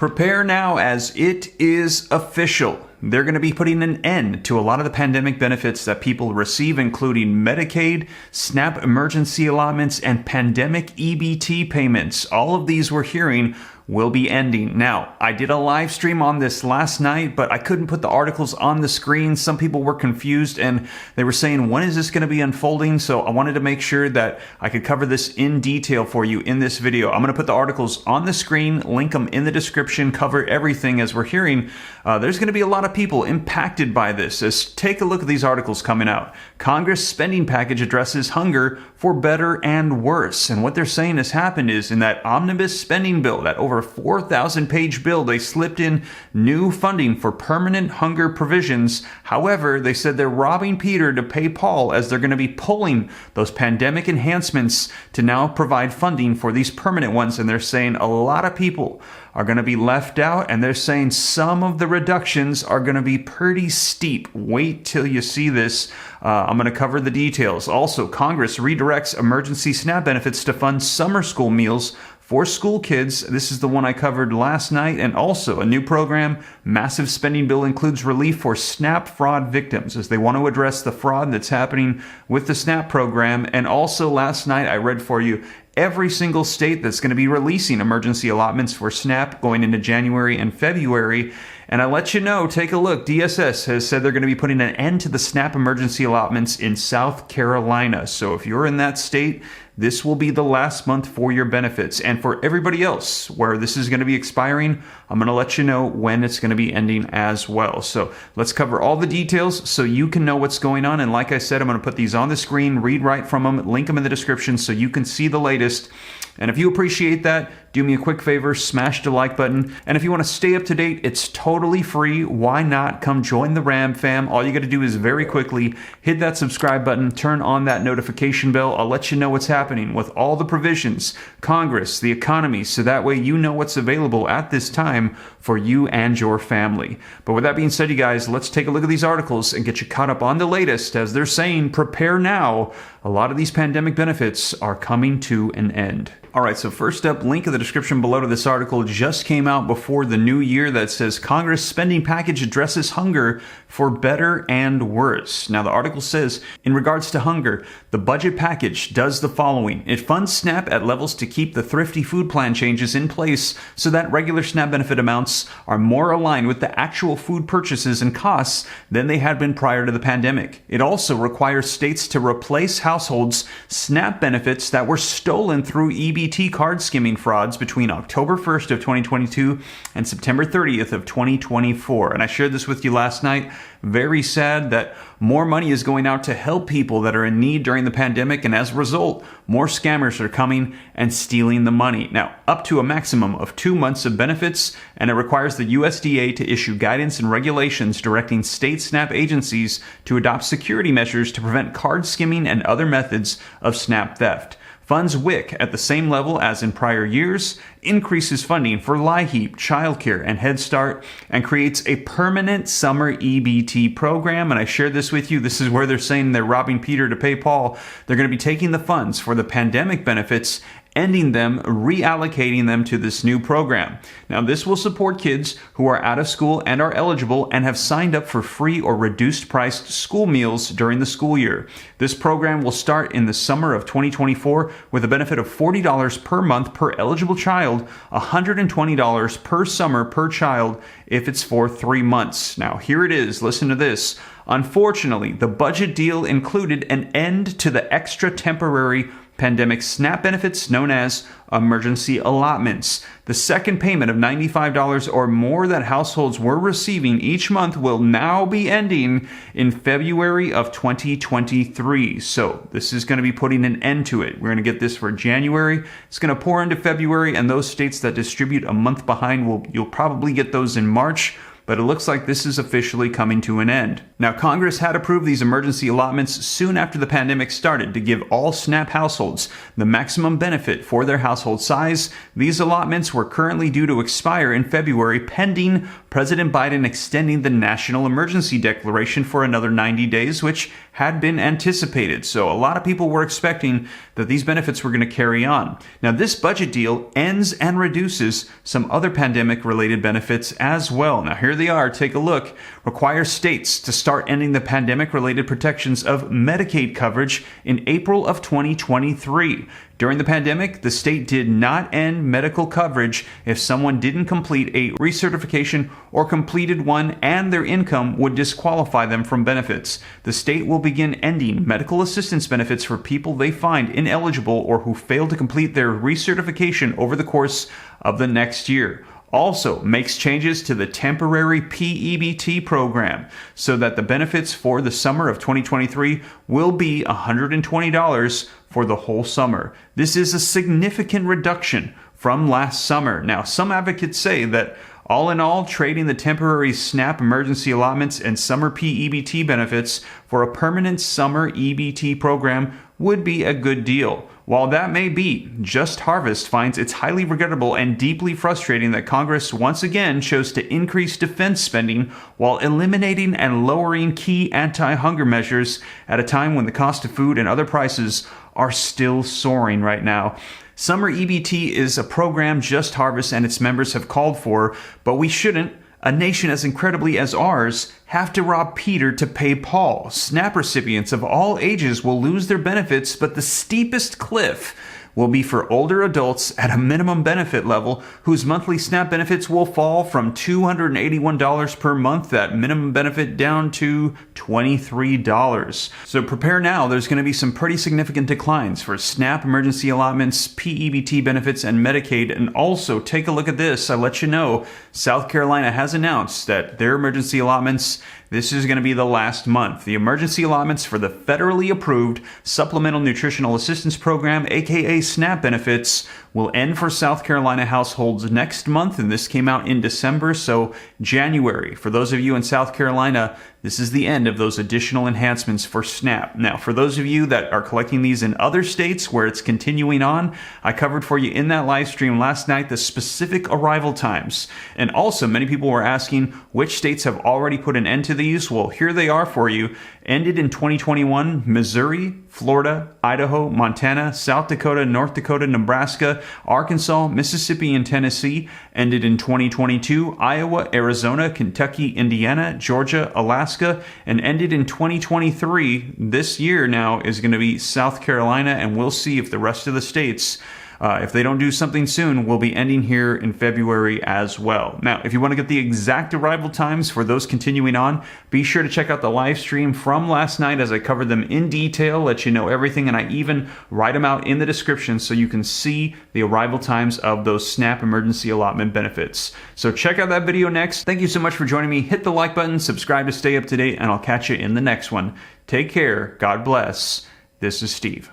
Prepare now, as it is official. They're going to be putting an end to a lot of the pandemic benefits that people receive, including Medicaid, SNAP emergency allotments, and pandemic EBT payments. All of these we're hearing will be ending. Now, I did a live stream on this last night, but I couldn't put the articles on the screen. Some people were confused and they were saying, when is this going to be unfolding? So I wanted to make sure that I could cover this in detail for you in this video. I'm going to put the articles on the screen, link them in the description, cover everything as we're hearing. There's going to be a lot of people impacted by this. Let's take a look at these articles coming out. Congress spending package addresses hunger for better and worse. And what they're saying has happened is in that omnibus spending bill, that over 4,000 page bill, they slipped in new funding for permanent hunger provisions. However, they said they're robbing Peter to pay Paul, as they're going to be pulling those pandemic enhancements to now provide funding for these permanent ones. And they're saying a lot of people are going to be left out, and they're saying some of the reductions are going to be pretty steep. Wait till you see this. I'm going to cover the details. Also, Congress redirects emergency SNAP benefits to fund summer school meals for school kids. This is the one I covered last night. And also a new program, massive spending bill, includes relief for SNAP fraud victims, as they want to address the fraud that's happening with the SNAP program. And also last night I read for you every single state that's going to be releasing emergency allotments for SNAP going into January and February. And I let you know, take a look. DSS has said they're going to be putting an end to the SNAP emergency allotments in South Carolina. So if you're in that state, this will be the last month for your benefits. And for everybody else where this is going to be expiring, I'm going to let you know when it's going to be ending as well. So let's cover all the details so you can know what's going on. And like I said, I'm going to put these on the screen, read right from them, link them in the description so you can see the latest. And if you appreciate that, do me a quick favor, smash the like button. And if you want to stay up to date, it's totally free. Why not come join the Ram fam? All you got to do is very quickly hit that subscribe button, turn on that notification bell. I'll let you know what's happening with all the provisions, Congress, the economy, so that way you know what's available at this time for you and your family. But with that being said, you guys, let's take a look at these articles and get you caught up on the latest. As they're saying, prepare now. A lot of these pandemic benefits are coming to an end. All right, so first up, link in the description below to this article just came out before the new year that says Congress spending package addresses hunger for better and worse. Now, the article says, in regards to hunger, the budget package does the following. It funds SNAP at levels to keep the thrifty food plan changes in place so that regular SNAP benefit amounts are more aligned with the actual food purchases and costs than they had been prior to the pandemic. It also requires states to replace households' SNAP benefits that were stolen through EBT card skimming frauds between October 1st of 2022 and September 30th of 2024. And I shared this with you last night. Very sad that more money is going out to help people that are in need during the pandemic, and as a result, more scammers are coming and stealing the money. Now, up to a maximum of 2 months of benefits, and it requires the USDA to issue guidance and regulations directing state SNAP agencies to adopt security measures to prevent card skimming and other methods of SNAP theft. Funds WIC at the same level as in prior years, increases funding for LIHEAP, childcare, and Head Start, and creates a permanent summer EBT program. And I shared this with you. This is where they're saying they're robbing Peter to pay Paul. They're going to be taking the funds for the pandemic benefits, ending them, reallocating them to this new program. Now, this will support kids who are out of school and are eligible and have signed up for free or reduced priced school meals during the school year. This program will start in the summer of 2024 with a benefit of $40 per month per eligible child, $120 per summer per child if it's for 3 months. Now, here it is. Listen to this. Unfortunately, the budget deal included an end to the extra temporary pandemic SNAP benefits known as emergency allotments. The second payment of $95 or more that households were receiving each month will now be ending in February of 2023. So this is going to be putting an end to it. We're going to get this for January. It's going to pour into February, and those states that distribute a month behind, you'll probably get those in March. but it looks like this is officially coming to an end. Now, Congress had approved these emergency allotments soon after the pandemic started to give all SNAP households the maximum benefit for their household size. These allotments were currently due to expire in February, pending President Biden extending the national emergency declaration for another 90 days, which had been anticipated. So a lot of people were expecting that these benefits were going to carry on. Now, this budget deal ends and reduces some other pandemic-related benefits as well. Now, here they are. Take a look. Requires states to start ending the pandemic-related protections of Medicaid coverage in April of 2023. During the pandemic, the state did not end medical coverage if someone didn't complete a recertification or completed one and their income would disqualify them from benefits. The state will begin ending medical assistance benefits for people they find ineligible or who fail to complete their recertification over the course of the next year. Also makes changes to the temporary P-EBT program so that the benefits for the summer of 2023 will be $120 for the whole summer. This is a significant reduction from last summer. Now, some advocates say that all in all, trading the temporary SNAP emergency allotments and summer P-EBT benefits for a permanent summer EBT program would be a good deal. While that may be, Just Harvest finds it's highly regrettable and deeply frustrating that Congress once again chose to increase defense spending while eliminating and lowering key anti-hunger measures at a time when the cost of food and other prices are still soaring right now. Summer EBT is a program Just Harvest and its members have called for, but we shouldn't, a nation as incredibly as ours, have to rob Peter to pay Paul. SNAP recipients of all ages will lose their benefits, but the steepest cliff will be for older adults at a minimum benefit level whose monthly SNAP benefits will fall from $281 per month, that minimum benefit, down to $23. So prepare now. There's going to be some pretty significant declines for SNAP emergency allotments, P-EBT benefits, and Medicaid. And also take a look at this. I let you know South Carolina has announced that their emergency allotments, this is going to be the last month. The emergency allotments for the federally approved Supplemental Nutritional Assistance Program, aka SNAP benefits, will end for South Carolina households next month, and this came out in December, so January. For those of you in South Carolina, this is the end of those additional enhancements for SNAP. Now, for those of you that are collecting these in other states where it's continuing on, I covered for you in that live stream last night the specific arrival times. And also, many people were asking which states have already put an end to these. Well, here they are for you. Ended in 2021, Missouri, Florida, Idaho, Montana, South Dakota, North Dakota, Nebraska, Arkansas, Mississippi, and Tennessee. Ended in 2022, Iowa, Arizona, Kentucky, Indiana, Georgia, Alaska, and ended in 2023. This year now is going to be South Carolina, and we'll see if the rest of the states, if they don't do something soon, will be ending here in February as well. Now, if you want to get the exact arrival times for those continuing on, be sure to check out the live stream from last night as I covered them in detail, let you know everything, and I even write them out in the description so you can see the arrival times of those SNAP emergency allotment benefits. So check out that video next. Thank you so much for joining me. Hit the like button, subscribe to stay up to date, and I'll catch you in the next one. Take care. God bless. This is Steve.